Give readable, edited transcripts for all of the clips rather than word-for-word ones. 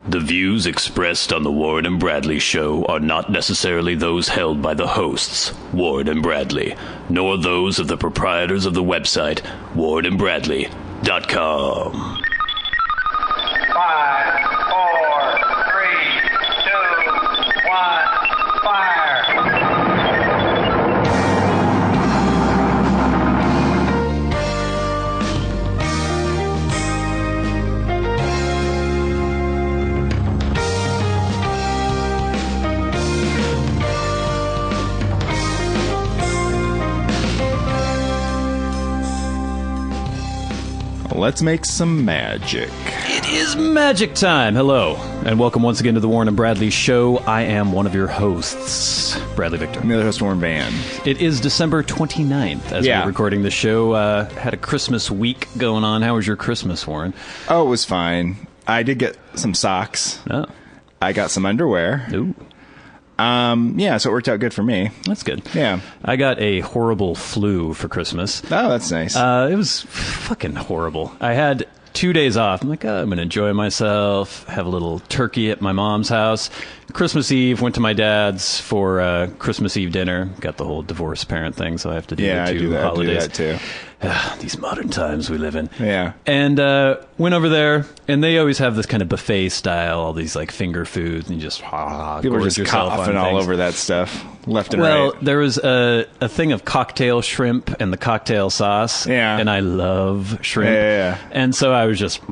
The views expressed on the Warren and Bradley Show are not necessarily those held by the hosts, Warren and Bradley, nor those of the proprietors of the website, warrenandbradley.com. 5, 4, 3, 2, 1, fire! Let's make some magic. It is magic time. Hello, and welcome once again to the Warren and Bradley Show. I am one of your hosts, Bradley Victor. I'm the other host, Warren Van. It is December 29th as we're recording the show. Had a Christmas week going on. How was your Christmas, Warren? Oh, it was fine. I did get some socks. Oh. I got some underwear. Ooh. Yeah, so it worked out good for me. That's good. Yeah. I got a horrible flu for Christmas. Oh, that's nice. It was fucking horrible. I had 2 days off. I'm like, I'm going to enjoy myself, have a little turkey at my mom's house. Christmas Eve, went to my dad's for Christmas Eve dinner. Got the whole divorced parent thing, so I have to do the two holidays. I do that too. These modern times we live in. Yeah. And went over there, and they always have this kind of buffet style, all these like finger foods, and you just people are just coughing all over that stuff, left and right. Well, there was a thing of cocktail shrimp and the cocktail sauce. Yeah. And I love shrimp. Yeah. And so I was just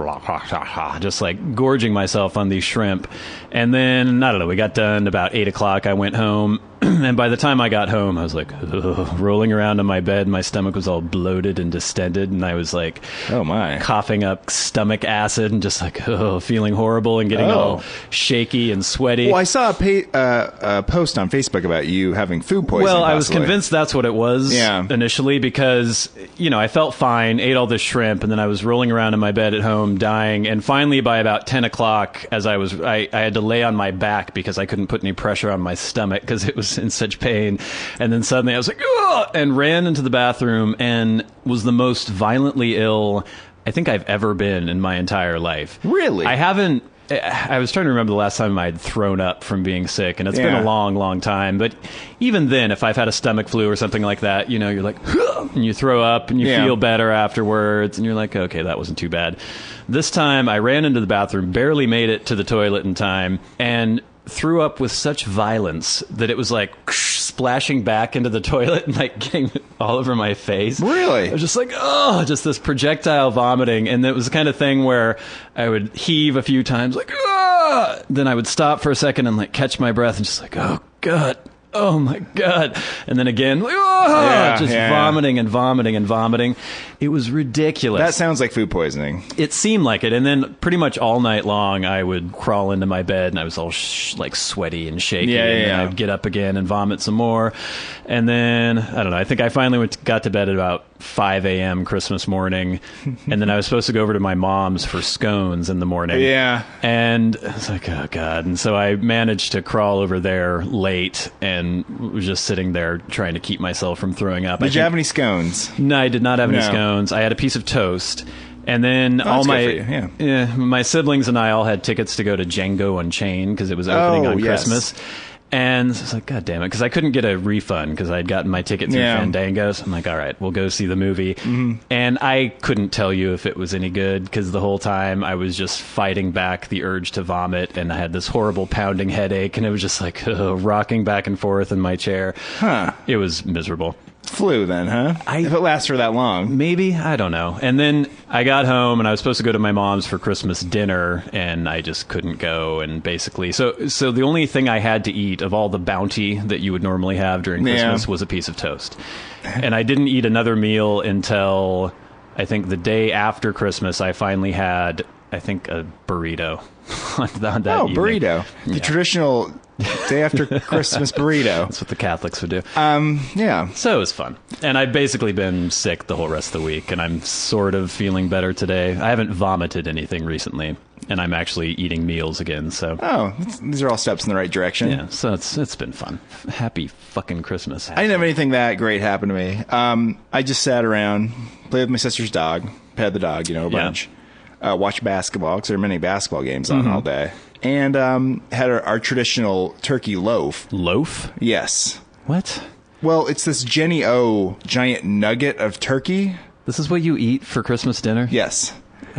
like gorging myself on these shrimp. And then, I don't know, we got done about 8 o'clock. I went home. And by the time I got home, I was like rolling around in my bed. My stomach was all bloated and distended, and I was like, oh my, coughing up stomach acid and just like feeling horrible and getting all shaky and sweaty. Well, I saw a post on Facebook about you having food poisoning. Well, I was convinced that's what it was initially because, you know, I felt fine, ate all this shrimp, and then I was rolling around in my bed at home dying. And finally, by about 10 o'clock, as I had to lay on my back because I couldn't put any pressure on my stomach because it was in such pain. And then suddenly I was like, ugh, and ran into the bathroom and was the most violently ill I think I've ever been in my entire life. Really? I was trying to remember the last time I'd thrown up from being sick, and it's been a long, long time. But even then, if I've had a stomach flu or something like that, you know, you're like, and you throw up and you feel better afterwards, and you're like, okay, that wasn't too bad. This time, I ran into the bathroom, barely made it to the toilet in time, and threw up with such violence that it was like splashing back into the toilet and like getting all over my face. Really? I was just like, just this projectile vomiting. And it was the kind of thing where I would heave a few times, like, then I would stop for a second and like catch my breath and just like, oh God. Oh my God. And then again, like, vomiting and vomiting and vomiting. It was ridiculous. That sounds like food poisoning. It seemed like it. And then pretty much all night long, I would crawl into my bed and I was all like sweaty and shaky. And then I'd get up again and vomit some more. And then, I don't know, I think I finally got to bed at about 5 a.m. Christmas morning. And then I was supposed to go over to my mom's for scones in the morning. Yeah. And I was like, oh God. And so I managed to crawl over there late and was just sitting there trying to keep myself from throwing up. Did you have any scones? No, I did not have any scones. I had a piece of toast. And then all my siblings and I all had tickets to go to Django Unchained because it was opening on Christmas. And I was like, God damn it, because I couldn't get a refund because I'd gotten my ticket through Fandango. So I'm like, all right, we'll go see the movie. Mm-hmm. And I couldn't tell you if it was any good because the whole time I was just fighting back the urge to vomit. And I had this horrible pounding headache. And it was just like rocking back and forth in my chair. Huh. It was miserable. Flu then, huh? If it lasts for that long. Maybe. I don't know. And then I got home and I was supposed to go to my mom's for Christmas dinner and I just couldn't go. And basically, so the only thing I had to eat of all the bounty that you would normally have during Christmas was a piece of toast. And I didn't eat another meal until I think the day after Christmas. I finally had, I think, a burrito on that evening. Burrito. The traditional day after Christmas burrito. That's what the Catholics would do. Yeah. So it was fun. And I've basically been sick the whole rest of the week, and I'm sort of feeling better today. I haven't vomited anything recently, and I'm actually eating meals again, so... these are all steps in the right direction. Yeah, so it's been fun. Happy fucking Christmas. I didn't have anything that great happen to me. I just sat around, played with my sister's dog, pet the dog, a bunch. watch basketball, because there are many basketball games on all day. And had our traditional turkey loaf. Loaf? Yes. What? Well, it's this Jenny O giant nugget of turkey. This is what you eat for Christmas dinner? Yes.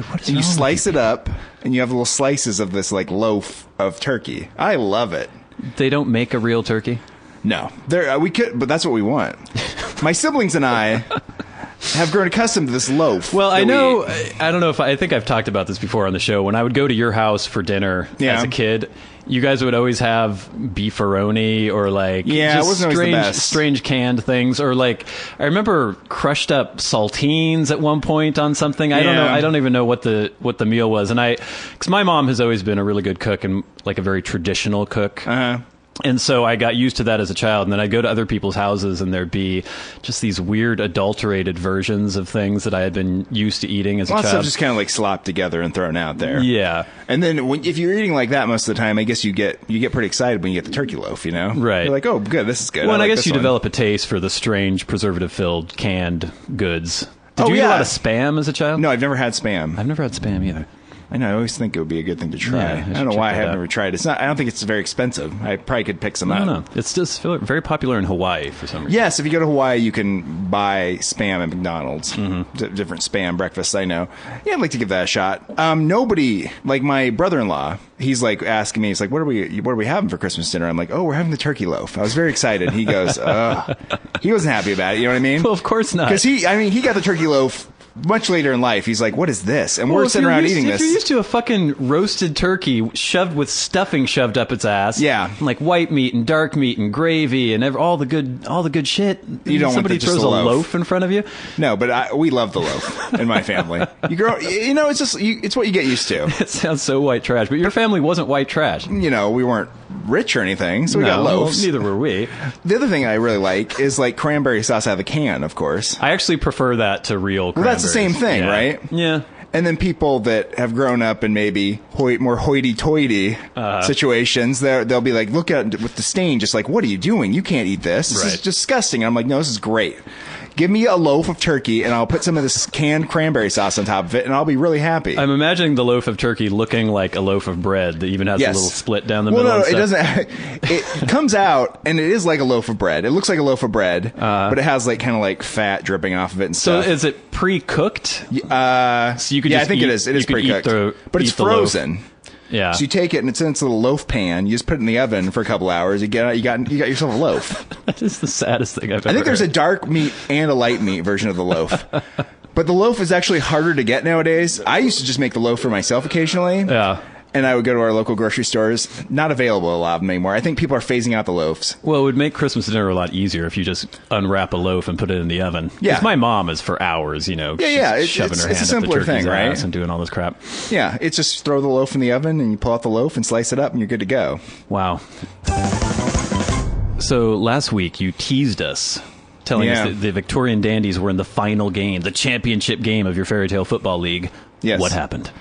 What is and you wrong slice with it up, and you have little slices of this like loaf of turkey. I love it. They don't make a real turkey? No. We could, but that's what we want. My siblings and I have grown accustomed to this loaf. Well, I know, I don't know if I think I've talked about this before on the show. When I would go to your house for dinner as a kid, you guys would always have beefaroni or like it wasn't always the best. Strange canned things, or like I remember crushed up saltines at one point on something. I don't know. I don't even know what the meal was. And because my mom has always been a really good cook and like a very traditional cook. And so I got used to that as a child, and then I'd go to other people's houses, and there'd be just these weird adulterated versions of things that I had been used to eating as a child. Stuff just kind of like slopped together and thrown out there. Yeah. And then if you're eating like that most of the time, I guess you get pretty excited when you get the turkey loaf, you know? Right. You're like, oh, good, this is good. Well, and I guess you develop a taste for the strange preservative-filled canned goods. Did you eat a lot of Spam as a child? No, I've never had Spam. I've never had Spam either. I know. I always think it would be a good thing to try. Yeah, I don't know why I have never tried it. It's not. I don't think it's very expensive. I probably could pick some up. No. It's just very popular in Hawaii for some reason. Yes, if you go to Hawaii, you can buy Spam at McDonald's. Different Spam breakfasts, I know. Yeah, I'd like to give that a shot. Nobody, like my brother-in-law, he's like asking me, he's like, what are we having for Christmas dinner? I'm like, oh, we're having the turkey loaf. I was very excited. He goes, he wasn't happy about it. You know what I mean? Well, of course not. Because he got the turkey loaf much later in life. He's like, what is this? And we're sitting around eating this. If you're used to a fucking roasted turkey shoved with stuffing shoved up its ass, like white meat and dark meat and gravy and all the good shit, you don't somebody want just throws a loaf in front of you. No, but we love the loaf in my family. It's just it's what you get used to. It sounds so white trash, but your family wasn't white trash. We weren't rich or anything, so we got loaves. Well, neither were we. The other thing I really like is like cranberry sauce out of the can, of course. I actually prefer that to real cranberries. Well, that's the same thing, right? Yeah. And then people that have grown up in maybe more hoity-toity situations, they'll be like, look at it with the stain, just like, what are you doing? You can't eat this. This is disgusting. And I'm like, no, this is great. Give me a loaf of turkey, and I'll put some of this canned cranberry sauce on top of it, and I'll be really happy. I'm imagining the loaf of turkey looking like a loaf of bread that even has a little split down the middle. Well, no, it doesn't. It comes out, and it is like a loaf of bread. It looks like a loaf of bread, but it has like kind of like fat dripping off of it and stuff. So is it pre-cooked? So you could I think it is. It is pre-cooked, but it's frozen. Yeah. So you take it and it's in this little loaf pan. You just put it in the oven for a couple hours. You got yourself a loaf. That is the saddest thing I've ever heard. I think there's a dark meat and a light meat version of the loaf. But the loaf is actually harder to get nowadays. I used to just make the loaf for myself occasionally. Yeah. And I would go to our local grocery stores. Not available a lot of them anymore. I think people are phasing out the loaves. Well, it would make Christmas dinner a lot easier if you just unwrap a loaf and put it in the oven. Yeah. Because my mom is for hours, shoving her hand a simpler up the turkey's thing, right? ass and doing all this crap. Yeah, it's just throw the loaf in the oven and you pull out the loaf and slice it up and you're good to go. Wow. So last week you teased us, telling us that the Victorian Dandies were in the final game, the championship game of your Fairy Tale Football League. Yes. What happened?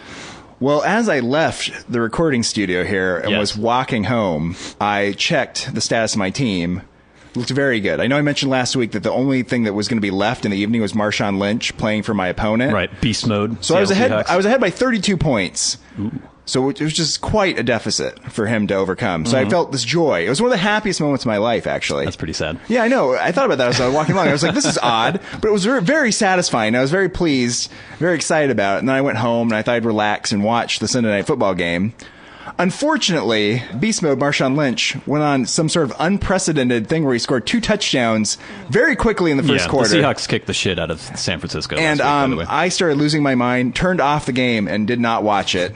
Well, as I left the recording studio here and was walking home, I checked the status of my team. It looked very good. I know I mentioned last week that the only thing that was going to be left in the evening was Marshawn Lynch playing for my opponent. Right, beast mode. So I was ahead by 32 points. Ooh. So it was just quite a deficit for him to overcome. So I felt this joy. It was one of the happiest moments of my life, actually. That's pretty sad. Yeah, I know. I thought about that as I was walking along. I was like, this is odd, but it was very, very satisfying. I was very pleased, very excited about it. And then I went home and I thought I'd relax and watch the Sunday Night Football game. Unfortunately, Beast Mode Marshawn Lynch went on some sort of unprecedented thing where he scored 2 touchdowns very quickly in the first quarter. The Seahawks kicked the shit out of San Francisco and last week, by the way. I started losing my mind, turned off the game, and did not watch it.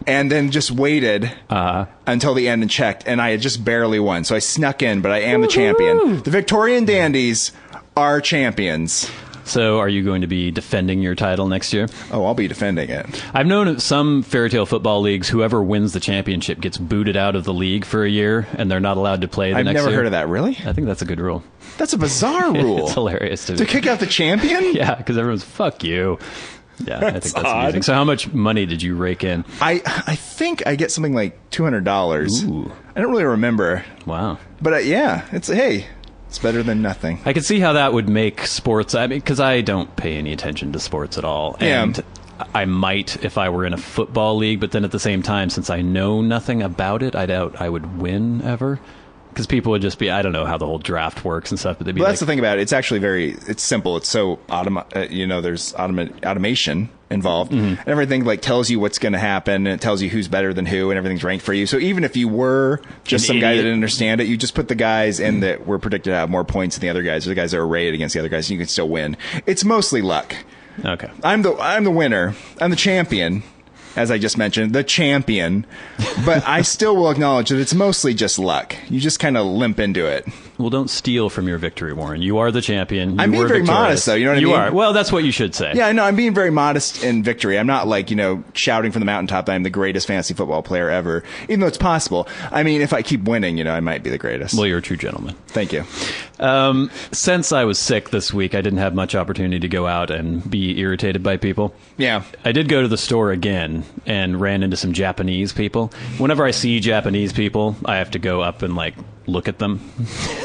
And then just waited until the end and checked, and I had just barely won. So I snuck in, but I am the champion. The Victorian Dandies are champions. So are you going to be defending your title next year? Oh, I'll be defending it. I've known some Fairy Tale Football leagues, whoever wins the championship gets booted out of the league for a year, and they're not allowed to play the next year. I've never heard of that. Really? I think that's a good rule. That's a bizarre rule. It's hilarious to me. To kick out the champion? Yeah, because everyone's, fuck you. Yeah, I think that's amusing. So how much money did you rake in? I think I get something like $200. Ooh. I don't really remember. Wow. But it's better than nothing. I could see how that would make sports. I mean, because I don't pay any attention to sports at all. And I might if I were in a football league, but then at the same time, since I know nothing about it, I doubt I would win ever. Because people would just be, I don't know how the whole draft works and stuff, but they'd be that's the thing about it. It's actually it's simple. It's so, there's automation involved. And everything like tells you what's going to happen, and it tells you who's better than who, and everything's ranked for you. So even if you were just some guy that didn't understand it, you just put the guys in that were predicted to have more points than the other guys, or the guys that are rated against the other guys, and you can still win. It's mostly luck. Okay. I'm the winner. I'm the champion. As I just mentioned, the champion. But I still will acknowledge that it's mostly just luck. You just kind of limp into it. Well, don't steal from your victory, Warren. You are the champion. I'm being very modest, though. You know what I mean? You are. Well, that's what you should say. Yeah, no, I'm being very modest in victory. I'm not like, shouting from the mountaintop that I'm the greatest fantasy football player ever, even though it's possible. I mean, if I keep winning, I might be the greatest. Well, you're a true gentleman. Thank you. Since I was sick this week, I didn't have much opportunity to go out and be irritated by people. Yeah. I did go to the store again and ran into some Japanese people. Whenever I see Japanese people, I have to go up and look at them.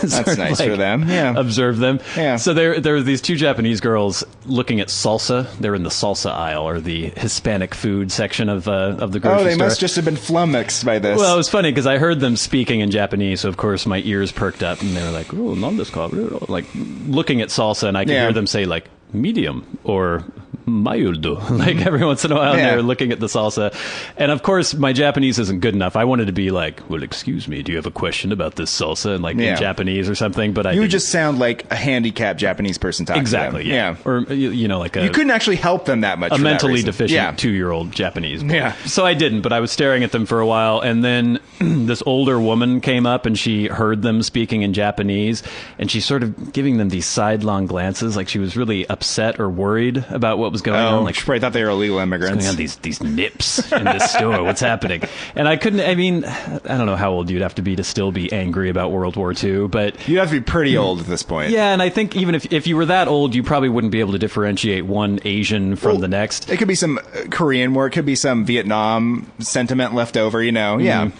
That's nice for them. Yeah. Observe them. Yeah. So there were these two Japanese girls looking at salsa. They're in the salsa aisle, or the Hispanic food section of the grocery store. Oh, they must just have been flummoxed by this. Well, it was funny because I heard them speaking in Japanese, so of course my ears perked up, and they were like, "Oh, non desu ka?" Like looking at salsa, and I could hear them say medium or mild, every once in a while. They're looking at the salsa, and of course my Japanese isn't good enough. I wanted to be well, excuse me, do you have a question about this salsa, and in Japanese or something, but you would just sound like a handicapped Japanese person talking exactly to them. Or you couldn't actually help them that much, a mentally deficient 2-year-old Japanese boy. So I didn't, but I was staring at them for a while, and then this older woman came up and she heard them speaking in Japanese, and she sort of giving them these sidelong glances, like she was really upset or worried about what was going on. She probably thought they were illegal immigrants. Going on these nips in this store. What's happening? And I couldn't. I mean, I don't know how old you'd have to be to still be angry about World War II, but you'd have to be pretty old at this point. Yeah, and I think even if you were that old, you probably wouldn't be able to differentiate one Asian from the next. It could be some Korean War. It could be some Vietnam sentiment left over. Yeah.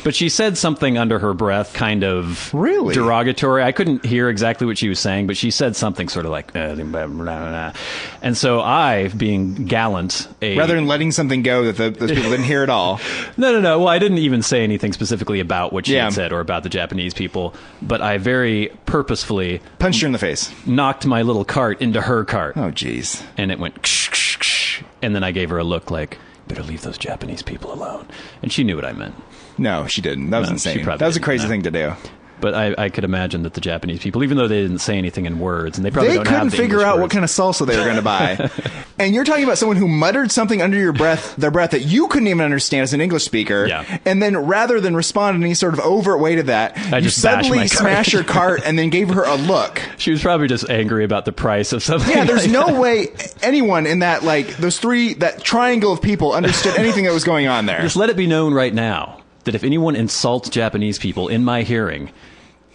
But she said something under her breath, kind of really derogatory. I couldn't hear exactly what she was saying, but she said something sort of like, blah, blah, blah. And so I, being gallant, rather than letting something go that those people didn't hear at all. No. Well, I didn't even say anything specifically about what she had said or about the Japanese people, but I very purposefully punched her in the face, knocked my little cart into her cart. Oh, jeez. And it went ksh, ksh, ksh, and then I gave her a look like, better leave those Japanese people alone. And she knew what I meant. No, she didn't. That was insane. That was a crazy thing to do. But I could imagine that the Japanese people, even though they didn't say anything in words, and they probably don't have the couldn't figure English out words. what kind of salsa they were going to buy. And you're talking about someone who muttered something under their breath that you couldn't even understand as an English speaker. Yeah. And then rather than respond in any sort of overt way to that, you suddenly smashed her cart and then gave her a look. She was probably just angry about the price of something. Yeah, there's no way anyone in that, that triangle of people understood anything that was going on there. Just let it be known right now that if anyone insults Japanese people in my hearing,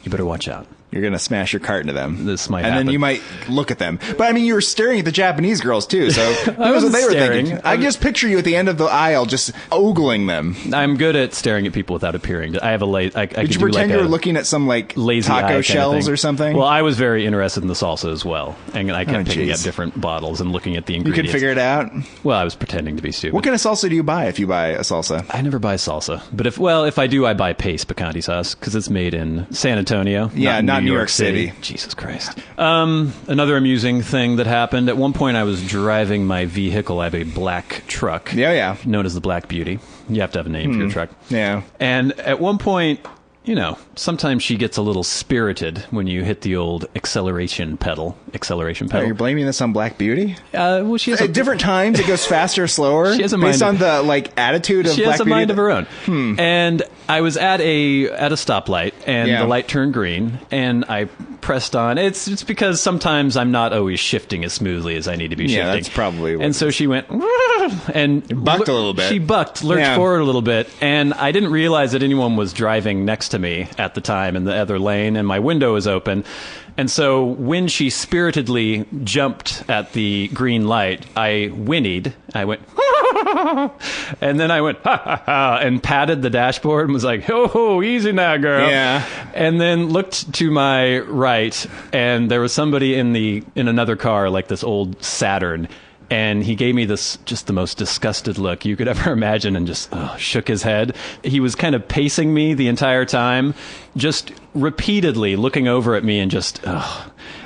you better watch out. You're going to smash your cart into them. This might happen. And then you might look at them. But, I mean, you were staring at the Japanese girls, too, so who knows what they were thinking. I just picture you at the end of the aisle just ogling them. I'm good at staring at people without appearing. I have a Did you pretend you were looking at some, lazy taco shells or something? Well, I was very interested in the salsa as well. And I kept picking up different bottles and looking at the ingredients. You could figure it out? Well, I was pretending to be stupid. What kind of salsa do you buy if you buy a salsa? I never buy salsa. But if I do, I buy paste picante sauce because it's made in San Antonio. Yeah, not New York City. Jesus Christ. Another amusing thing that happened. At one point, I was driving my vehicle. I have a black truck. Yeah. Known as the Black Beauty. You have to have a name for your truck. Yeah. And at one point, sometimes she gets a little spirited when you hit the old acceleration pedal. Oh, you're blaming this on Black Beauty? Well, she has at different times it goes faster or slower. She has a based on the attitude of Black Beauty. She has a mind of her own. And I was at a stoplight, and the light turned green, and I pressed on. It's because sometimes I'm not always shifting as smoothly as I need to be shifting. Yeah, that's probably what. And so she went and bucked a little bit. She lurched forward a little bit, and I didn't realize that anyone was driving next to me at the time in the other lane, and my window was open. And so when she spiritedly jumped at the green light, I whinnied. I went, and then I went, ha, ha, ha, and patted the dashboard and was like, oh, easy now, girl. Yeah. And then looked to my right, and there was somebody in another car, like this old Saturn, And he gave me just the most disgusted look you could ever imagine, and just shook his head. He was kind of pacing me the entire time, just repeatedly looking over at me, and just,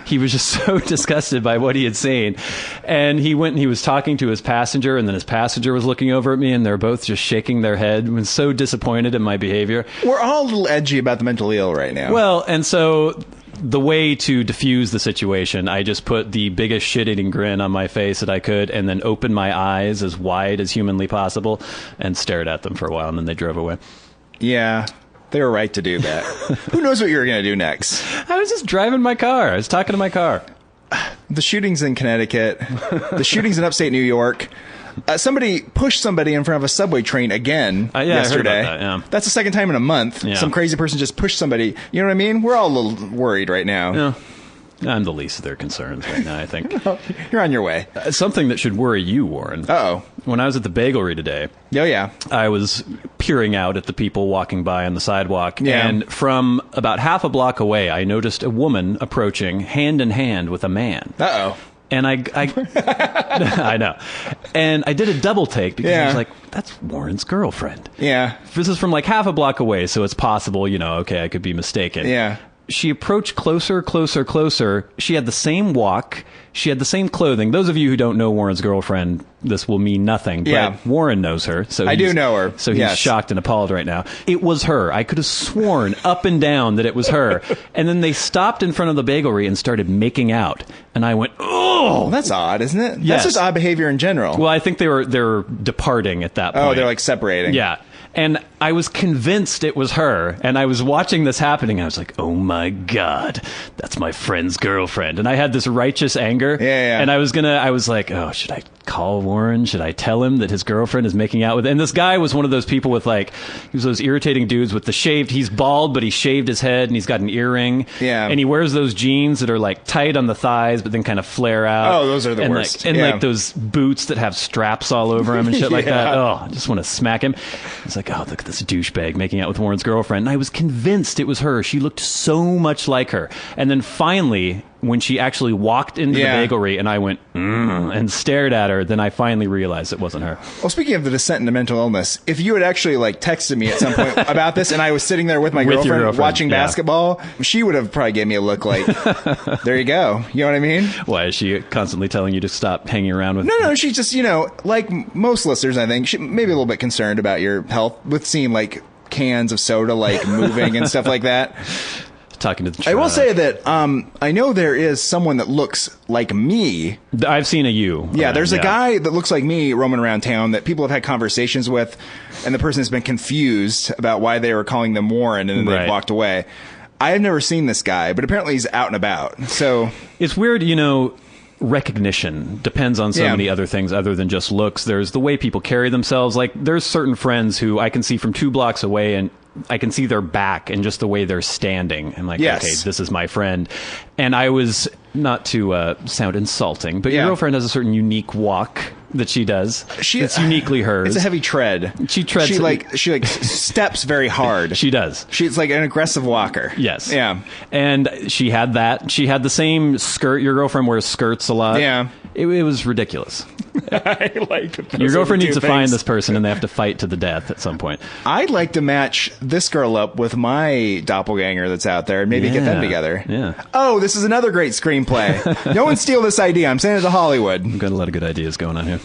he was just so disgusted by what he had seen. And he went and he was talking to his passenger, and then his passenger was looking over at me, and they're both just shaking their head and so disappointed in my behavior. We're all a little edgy about the mentally ill right now. Well, and so the way to diffuse the situation, I just put the biggest shit-eating grin on my face that I could, and then opened my eyes as wide as humanly possible and stared at them for a while, and then they drove away. Yeah, they were right to do that. Who knows what you were going to do next? I was just driving my car. I was talking to my car. The shootings in Connecticut, the shootings in upstate New York. Somebody pushed somebody in front of a subway train again yesterday. I heard about that, yeah. That's the second time in a month. Yeah. Some crazy person just pushed somebody. You know what I mean? We're all a little worried right now. Yeah. I'm the least of their concerns right now, I think. You're on your way. Something that should worry you, Warren. Uh-oh. When I was at the bagelry today, I was peering out at the people walking by on the sidewalk, and from about half a block away, I noticed a woman approaching hand in hand with a man. Uh-oh. And I I know. And I did a double take because I was like, that's Warren's girlfriend. Yeah. This is from like half a block away, so it's possible, okay, I could be mistaken. Yeah. She approached closer, closer, closer. She had the same walk. She had the same clothing. Those of you who don't know Warren's girlfriend, this will mean nothing. But Warren knows her. So I do know her. So he's shocked and appalled right now. It was her. I could have sworn up and down that it was her. And then they stopped in front of the bagelry and started making out. And I went, oh! That's odd, isn't it? Yes. That's just odd behavior in general. Well, I think they were departing at that point. Oh, they're like separating. Yeah. And I was convinced it was her. And I was watching this happening. I was like, oh, my God, that's my friend's girlfriend. And I had this righteous anger. Yeah. And I was like, oh, should I call Warren? Should I tell him that his girlfriend is making out with... And this guy was one of those people with he was those irritating dudes with the shaved... He's bald, but he shaved his head and he's got an earring. Yeah. And he wears those jeans that are tight on the thighs, but then kind of flare out. Oh, those are the worst. And those boots that have straps all over him and shit like that. Oh, I just want to smack him. It's like, oh, look at this douchebag making out with Warren's girlfriend. And I was convinced it was her. She looked so much like her. And then finally, when she actually walked into the bagelry and I went, and stared at her, then I finally realized it wasn't her. Well, speaking of the descent into mental illness, if you had actually texted me at some point about this and I was sitting there with my girlfriend watching basketball, she would have probably gave me a look like, there you go. You know what I mean? Why, is she constantly telling you to stop hanging around with... No, she's just, like most listeners, I think, she maybe a little bit concerned about your health with seeing cans of soda moving and stuff like that. Talking to the truck. I will say that I know there is someone that looks like me. I've seen a you. Yeah, there's a guy that looks like me roaming around town that people have had conversations with, and the person has been confused about why they were calling them Warren, and then they've walked away. I have never seen this guy, but apparently he's out and about. So it's weird, recognition depends on so many other things other than just looks. There's the way people carry themselves. There's certain friends who I can see from 2 blocks away, and I can see their back and just the way they're standing. I'm like, okay, this is my friend. And I was, not to sound insulting, but your girlfriend has a certain unique walk that she does. It's uniquely hers. It's a heavy tread. She treads. She steps very hard. She does. She's like an aggressive walker. Yes. Yeah. And she had that. She had the same skirt. Your girlfriend wears skirts a lot. Yeah. It was ridiculous. I like your girlfriend needs to find this person, and they have to fight to the death at some point. I'd like to match this girl up with my doppelganger that's out there and maybe get them together. Yeah. Oh, this is another great screenplay. No one steal this idea. I'm saying it to Hollywood. We've got a lot of good ideas going on here.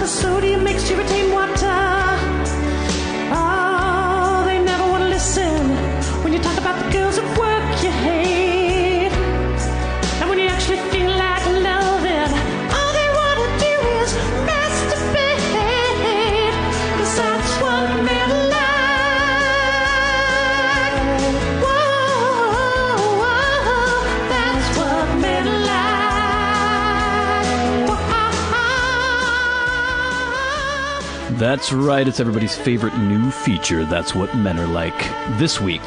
Sodium makes you retain water. Oh, they never want to listen when you talk about the girls at work you hate. And when you actually feel like loving, all they want to do is masturbate. 'Cause that's what men like. Whoa, that's what men like. That's right, it's everybody's favorite new feature, That's What Men Are Like. This week,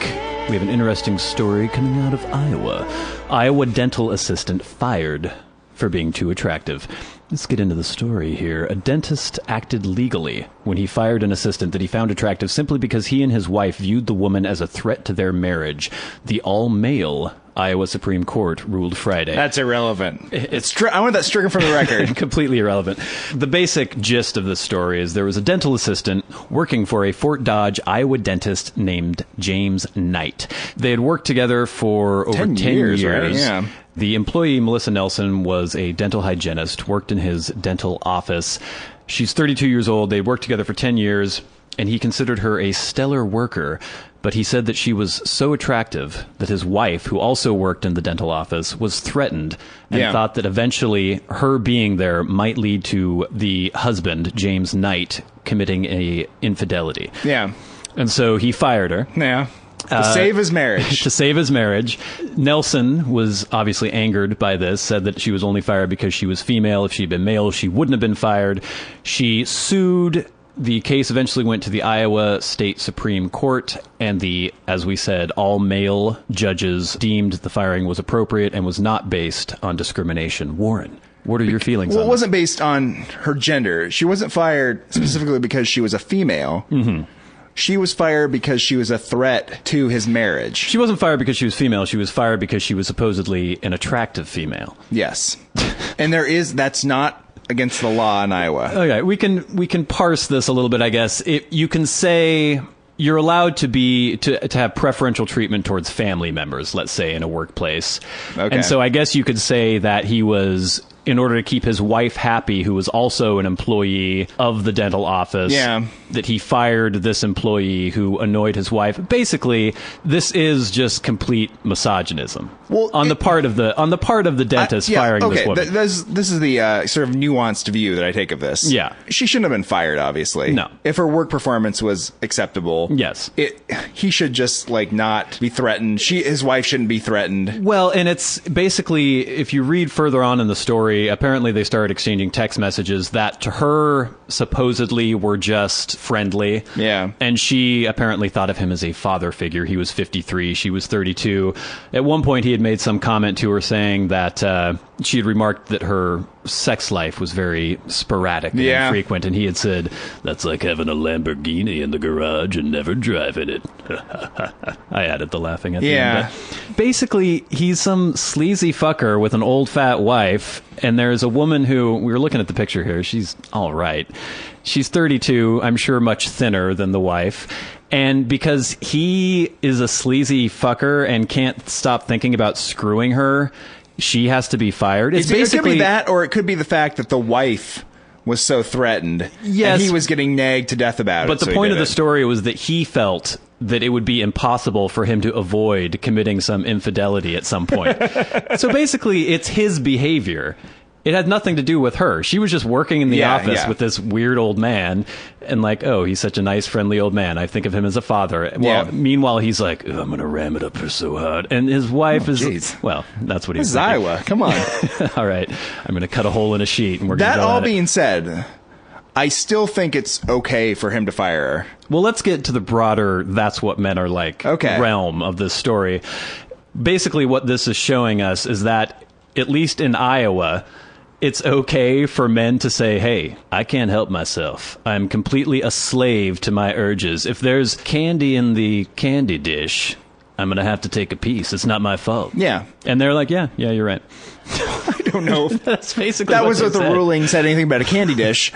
we have an interesting story coming out of Iowa. Iowa dental assistant fired for being too attractive. Let's get into the story here. A dentist acted legally when he fired an assistant that he found attractive simply because he and his wife viewed the woman as a threat to their marriage. The all-male Iowa Supreme Court ruled Friday. That's irrelevant. I want that stricken from the record. Completely irrelevant. The basic gist of this story is there was a dental assistant working for a Fort Dodge, Iowa dentist named James Knight. They had worked together for over 10 years. Right? Yeah. The employee, Melissa Nelson, was a dental hygienist, worked in his dental office. She's 32 years old. They worked together for 10 years, and he considered her a stellar worker. But he said that she was so attractive that his wife, who also worked in the dental office, was threatened and thought that eventually her being there might lead to the husband, James Knight, committing a infidelity. Yeah. And so he fired her. Yeah. To save his marriage. To save his marriage. Nelson was obviously angered by this, said that she was only fired because she was female. If she'd been male, she wouldn't have been fired. She sued. The case eventually went to the Iowa State Supreme Court, and as we said, all-male judges deemed the firing was appropriate and was not based on discrimination. Warren, what are your feelings on it wasn't based on her gender. She wasn't fired specifically because she was a female. Mm-hmm. She was fired because she was a threat to his marriage. She wasn't fired because she was female. She was fired because she was supposedly an attractive female. Yes. And that's not against the law in Iowa. Okay, we can parse this a little bit, I guess. You can say you're allowed to have preferential treatment towards family members, let's say, in a workplace. Okay. And so I guess you could say that he was, in order to keep his wife happy, who was also an employee of the dental office, that he fired this employee who annoyed his wife. Basically, this is just complete misogynism. Well, on the part of the dentist firing this woman. This is the sort of nuanced view that I take of this. Yeah. She shouldn't have been fired, obviously. No. If her work performance was acceptable, yes. He should just not be threatened. His wife shouldn't be threatened. Well, and it's basically, if you read further on in the story, apparently they started exchanging text messages that to her supposedly were just friendly. Yeah. And she apparently thought of him as a father figure. He was 53. She was 32. At one point, he had made some comment to her saying that she had remarked that her sex life was very sporadic and infrequent. And he had said, "That's like having a Lamborghini in the garage and never driving it." I added the laughing at the end. Basically, he's some sleazy fucker with an old fat wife. And there's a woman who, we were looking at the picture here, she's all right. She's 32, I'm sure much thinner than the wife. And because he is a sleazy fucker and can't stop thinking about screwing her, she has to be fired. It could be that, or it could be the fact that the wife was so threatened. Yes. And he was getting nagged to death about it. But the point of the story was that he felt that it would be impossible for him to avoid committing some infidelity at some point. So basically, it's his behavior. It had nothing to do with her. She was just working in the office with this weird old man, and oh, he's such a nice, friendly old man. I think of him as a father. Well, meanwhile, he's like, I'm going to ram it up her so hard. And his wife is, well, that's what he's This is Iowa. Come on. All right. I'm going to cut a hole in a sheet, and we're going to go That all being said, I still think it's okay for him to fire her. Well, let's get to the broader "that's what men are like" realm of this story. Basically, what this is showing us is that, at least in Iowa, it's okay for men to say, "Hey, I can't help myself. I'm completely a slave to my urges. If there's candy in the candy dish, I'm going to have to take a piece. It's not my fault." Yeah. And they're like, yeah, you're right. I don't know if that's basically that what was what the ruling said anything about a candy dish.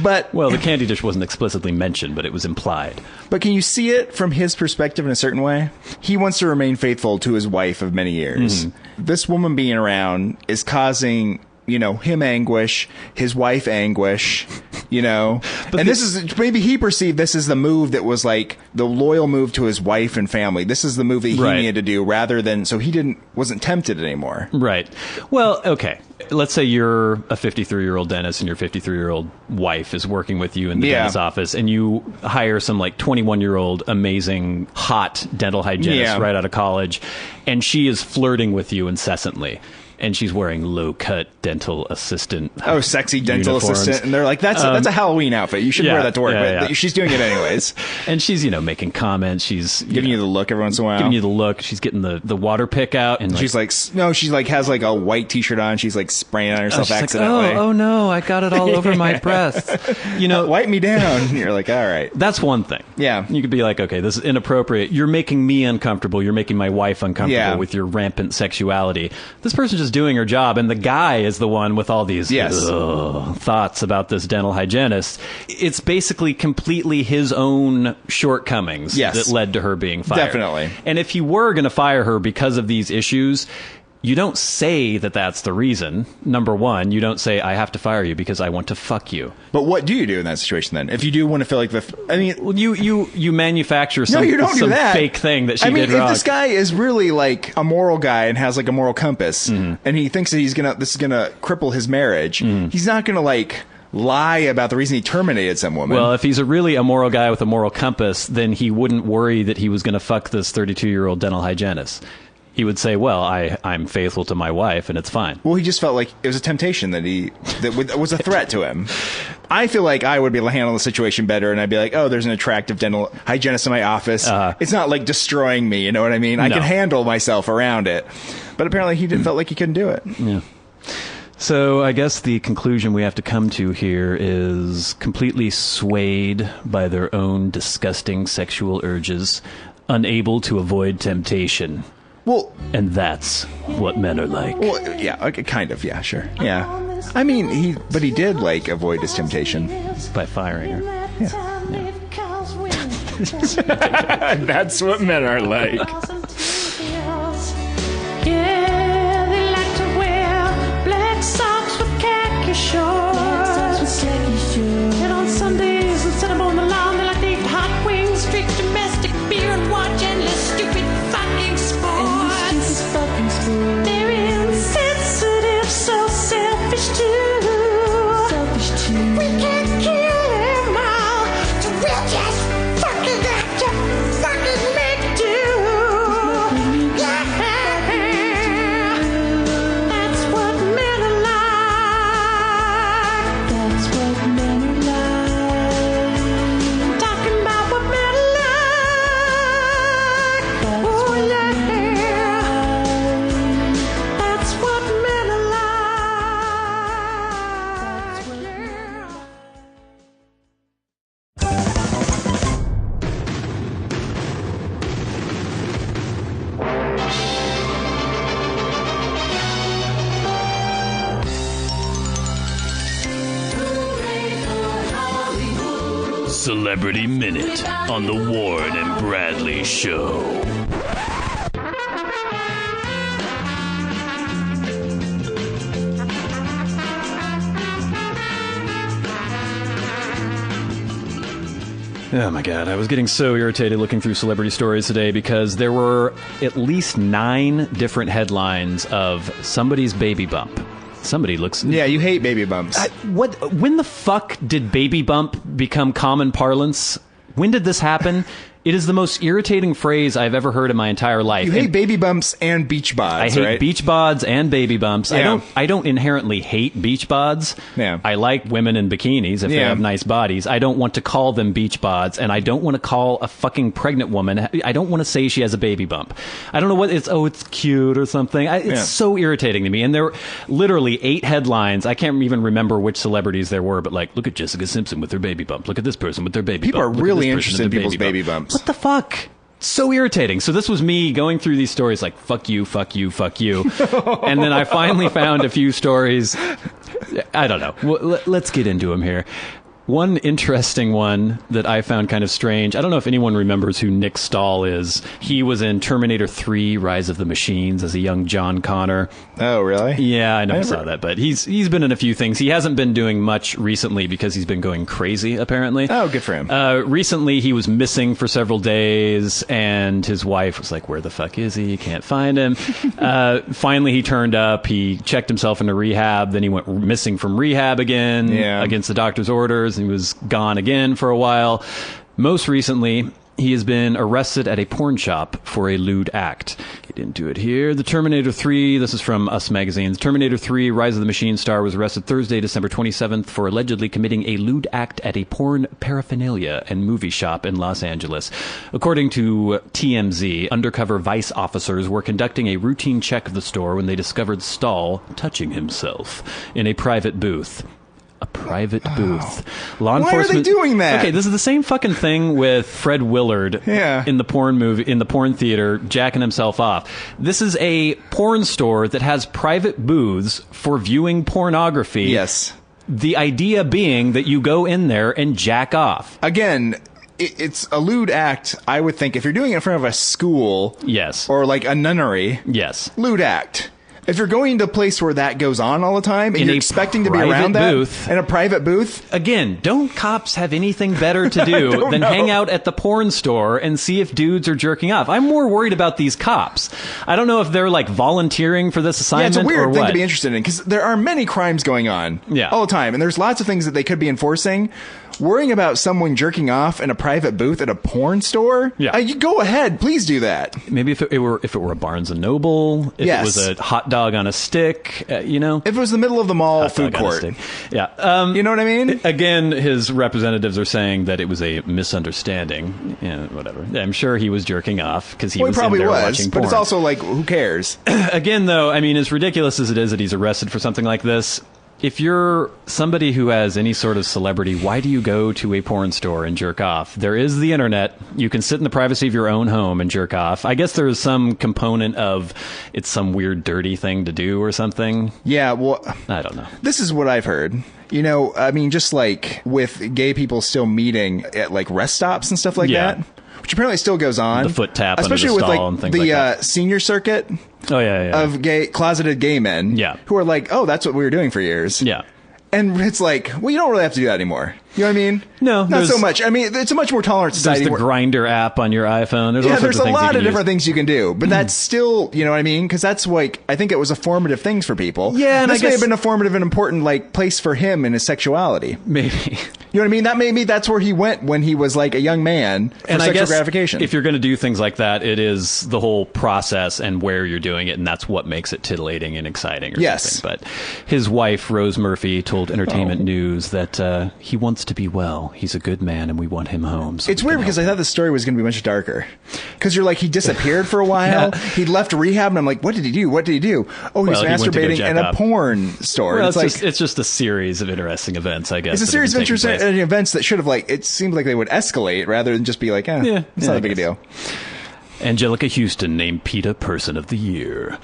But well, the candy dish wasn't explicitly mentioned, but it was implied. But can you see it from his perspective in a certain way? He wants to remain faithful to his wife of many years. Mm-hmm. This woman being around is causing, him anguish, his wife anguish, But this is, maybe he perceived this as the move that was like the loyal move to his wife and family. This is the move that he needed to do rather than, so he wasn't tempted anymore. Right. Well, okay. Let's say you're a 53-year-old dentist and your 53-year-old wife is working with you in the dentist's office, and you hire some 21-year-old amazing hot dental hygienist right out of college, and she is flirting with you incessantly. and she's wearing low-cut dental assistant. Oh, sexy dental uniforms. assistant, and they're like, that's a Halloween outfit. You should wear that to work, but she's doing it anyways. And she's making comments. She's giving you the look every once in a while. Giving you the look. She's getting the water pick out, and she's like, no, she's like has like a white T-shirt on. She's like spraying on herself accidentally. Like, oh no, I got it all over my breath. Wipe me down. You're like, all right. That's one thing. Yeah, you could be like, okay, this is inappropriate. You're making me uncomfortable. You're making my wife uncomfortable with your rampant sexuality. This person's just doing her job, and the guy is the one with all these thoughts about this dental hygienist. It's basically completely his own shortcomings that led to her being fired. Definitely. And if you were going to fire her because of these issues, you don't say that that's the reason. Number one, you don't say, I have to fire you because I want to fuck you. But what do you do in that situation then? If you do want to feel like you manufacture some fake thing that she did wrong. If this guy is really like a moral guy and has like a moral compass, and he thinks that this is gonna cripple his marriage, he's not gonna like lie about the reason he terminated some woman. Well, if he's a really immoral guy with a moral compass, then he wouldn't worry that he was going to fuck this 32-year-old dental hygienist. He would say, well, I'm faithful to my wife, and it's fine. Well, he just felt like it was a temptation that was a threat to him. I feel like I would be able to handle the situation better, and I'd be like, oh, there's an attractive dental hygienist in my office. It's not like destroying me, you know what I mean? I can handle myself around it. But apparently he felt like he couldn't do it. Yeah. So I guess the conclusion we have to come to here is completely swayed by their own disgusting sexual urges, unable to avoid temptation. Well, and that's what men are like. Well, yeah, okay, kind of, yeah, sure. Yeah. I mean, he did like avoid his temptation by firing her. Yeah. That's what men are like. Shorts. And on Sundays, instead of on the lawn, they like to eat hot wings, drink domestic beer, and watch endless stupid fucking sports. They're insensitive, so selfish too. We can't kill them all, so we'll just fucking have to fucking make do. Yeah, that's what men are like. That's what men are like. I'm talking about what men are like. Oh yeah, that's what men are like. Celebrity Minute on the Warren and Bradley Show. Oh my God, I was getting so irritated looking through celebrity stories today because there were at least 9 different headlines of somebody's baby bump. Somebody looks... Yeah, you hate baby bumps. When the fuck did baby bump become common parlance? When did this happen? It is the most irritating phrase I've ever heard in my entire life. You hate baby bumps and beach bods, I hate beach bods and baby bumps. Yeah. I don't inherently hate beach bods. Yeah. I like women in bikinis if they have nice bodies. I don't want to call them beach bods, and I don't want to call a fucking pregnant woman. I don't want to say she has a baby bump. I don't know what it's. Oh, it's cute or something. It's so irritating to me. And there were literally 8 headlines. I can't even remember which celebrities there were, but like, look at Jessica Simpson with her baby bump. Look at this person with their baby People bump. People are really interested in people's baby bumps. What the fuck? So irritating. So this was me going through these stories like, fuck you, fuck you, fuck you. And then I finally found a few stories. I don't know. Well, let's get into them here. One interesting one that I found kind of strange. I don't know if anyone remembers who Nick Stahl is. He was in Terminator 3, Rise of the Machines as a young John Connor. Oh, really? Yeah, I never saw that, but he's been in a few things. He hasn't been doing much recently because he's been going crazy, apparently. Oh, good for him. Recently, he was missing for several days, and his wife was like, where the fuck is he? Can't find him. Finally, he turned up. He checked himself into rehab. Then he went missing from rehab again against the doctor's orders. He was gone again for a while. Most recently, he has been arrested at a porn shop for a lewd act. get into it here. The Terminator 3, this is from Us Magazine. The Terminator 3 Rise of the Machine star was arrested Thursday, December 27th for allegedly committing a lewd act at a porn paraphernalia and movie shop in Los Angeles. According to TMZ, undercover Vice officers were conducting a routine check of the store when they discovered Stahl touching himself in a private booth. A private booth. Law enforcement. Why are they doing that? Okay, this is the same fucking thing with Fred Willard in the porn theater, jacking himself off. This is a porn store that has private booths for viewing pornography. Yes. The idea being that you go in there and jack off. Again, it's a lewd act, I would think, if you're doing it in front of a school. Yes. Or like a nunnery. Yes. Lewd act. If you're going to a place where that goes on all the time and you're expecting to be around that in a private booth. Again, don't cops have anything better to do than hang out at the porn store and see if dudes are jerking off? I'm more worried about these cops. I don't know if they're like volunteering for this assignment or what. Yeah, it's a weird thing to be interested in because there are many crimes going on all the time. And there's lots of things that they could be enforcing. Worrying about someone jerking off in a private booth at a porn store? Yeah. You go ahead. Please do that. Maybe if it were a Barnes & Noble, if it was a hot dog on a stick, you know? If it was the middle of the mall food court. Yeah. You know what I mean? Again, his representatives are saying that it was a misunderstanding. Yeah, whatever. I'm sure he was jerking off because he was in there watching porn. But it's also like, who cares? Again, though, I mean, as ridiculous as it is that he's arrested for something like this, if you're somebody who has any sort of celebrity, why do you go to a porn store and jerk off? There is the internet. You can sit in the privacy of your own home and jerk off. I guess there's some component of it's some weird, dirty thing to do or something. Yeah, well, I don't know. This is what I've heard. You know, I mean, just like with gay people still meeting at like rest stops and stuff like that, which apparently still goes on. The foot tap, especially under the with stall like and things like that. Senior circuit. Oh yeah. Of closeted gay men. Yeah. Who are like, oh, that's what we were doing for years. Yeah. And it's like, well, you don't really have to do that anymore. You know what I mean? No, not so much. I mean, it's a much more tolerant society. There's the Grindr app on your iPhone. There's a lot of different things you can do, but that's still, you know what I mean? Because that's like, I think it was a formative things for people. Yeah, and this may have been a formative and important like place for him in his sexuality. Maybe. You know what I mean? That's where he went when he was like a young man for and sexual gratification. If you're going to do things like that, it is the whole process and where you're doing it, and that's what makes it titillating and exciting. Or something. But his wife, Rose Murphy, told Entertainment News that he wants to be well. He's a good man, and we want him home. So it's weird because I thought the story was going to be much darker. Because you're like, he disappeared for a while. He left rehab, and I'm like, what did he do? What did he do? Oh, he was masturbating in a porn store. Well, it's just a series of interesting events, I guess. It's a series of interesting events that should have it seemed like they would escalate rather than just be like, it's not a big deal. Anjelica Huston named PETA Person of the Year.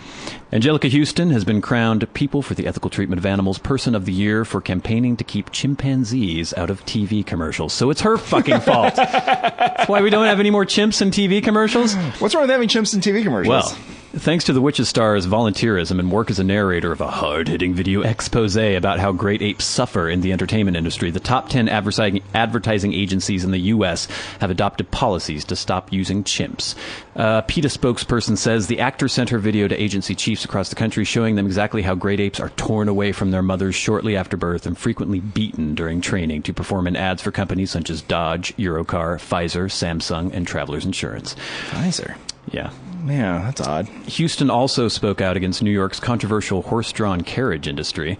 Anjelica Huston has been crowned People for the Ethical Treatment of Animals Person of the Year for campaigning to keep chimpanzees out of TV commercials. So it's her fucking fault. That's why we don't have any more chimps in TV commercials. What's wrong with having chimps in TV commercials? Well, thanks to the Witches star's volunteerism and work as a narrator of a hard-hitting video expose about how great apes suffer in the entertainment industry, the top 10 advertising agencies in the U.S. have adopted policies to stop using chimps. PETA spokesperson says the actor sent her video to agency chiefs across the country showing them exactly how great apes are torn away from their mothers shortly after birth and frequently beaten during training to perform in ads for companies such as Dodge, Eurocar, Pfizer, Samsung, and Travelers Insurance. Pfizer? Yeah. Yeah, that's odd. Houston also spoke out against New York's controversial horse-drawn carriage industry,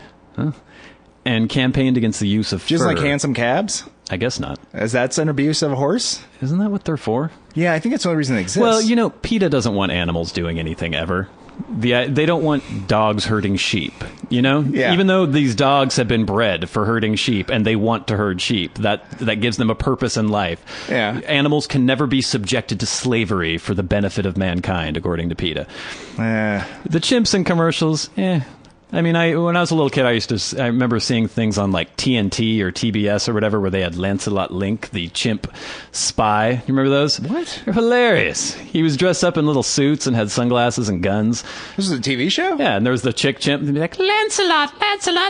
and campaigned against the use of just fur. Like handsome cabs? I guess not. Is that an abuse of a horse? Isn't that what they're for? Yeah, I think that's the only reason they exist. Well, you know, PETA doesn't want animals doing anything ever. They don't want dogs herding sheep, you know? Yeah. Even though these dogs have been bred for herding sheep and they want to herd sheep, that gives them a purpose in life. Yeah. Animals can never be subjected to slavery for the benefit of mankind, according to PETA. The chimps in commercials, I mean, when I was a little kid, I remember seeing things on like TNT or TBS or whatever where they had Lancelot Link, the chimp spy. You remember those? What? They're hilarious. He was dressed up in little suits and had sunglasses and guns. This is a TV show? Yeah, and there was the chick chimp. They'd be like, Lancelot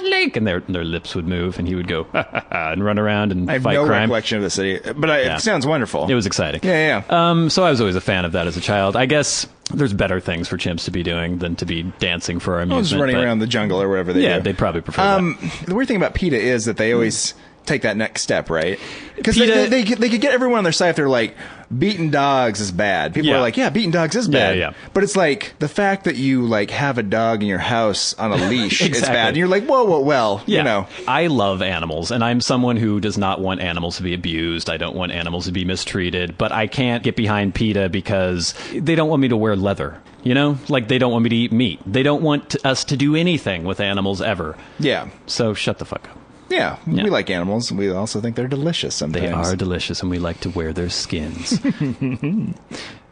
Link. And their lips would move and he would go, ha, ha, ha, and run around and fight crime. I have no recollection of the city, but it sounds wonderful. It was exciting. Yeah. So I was always a fan of that as a child. I guess there's better things for chimps to be doing than to be dancing for our amusement. Just running around the jungle or wherever they do. Yeah, they'd probably prefer that. The weird thing about PETA is that they always take that next step, right? Because they could get everyone on their side if they're like, beating dogs is bad. People are like, yeah, beating dogs is bad. Yeah. But it's like the fact that you like have a dog in your house on a leash is bad. And you're like, whoa, well, you know. I love animals, and I'm someone who does not want animals to be abused. I don't want animals to be mistreated, but I can't get behind PETA because they don't want me to wear leather. You know, like they don't want me to eat meat. They don't want us to do anything with animals ever. Yeah. So shut the fuck up. Yeah, we like animals. We also think they're delicious sometimes. They are delicious, and we like to wear their skins.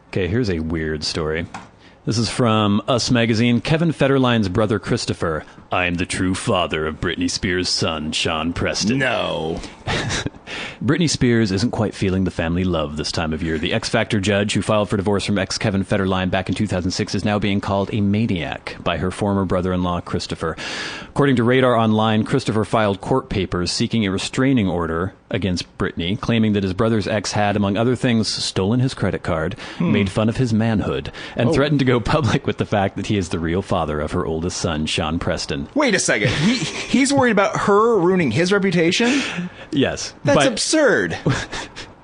Okay, here's a weird story. This is from Us Magazine. Kevin Federline's brother Christopher. I am the true father of Britney Spears' son, Sean Preston. No. Britney Spears isn't quite feeling the family love this time of year. The X Factor judge who filed for divorce from ex-Kevin Federline back in 2006 is now being called a maniac by her former brother-in-law, Christopher. According to Radar Online, Christopher filed court papers seeking a restraining order against Britney, claiming that his brother's ex had, among other things, stolen his credit card, made fun of his manhood, and threatened to go public with the fact that he is the real father of her oldest son, Sean Preston. Wait a second. He's worried about her ruining his reputation? Yes. That's absurd.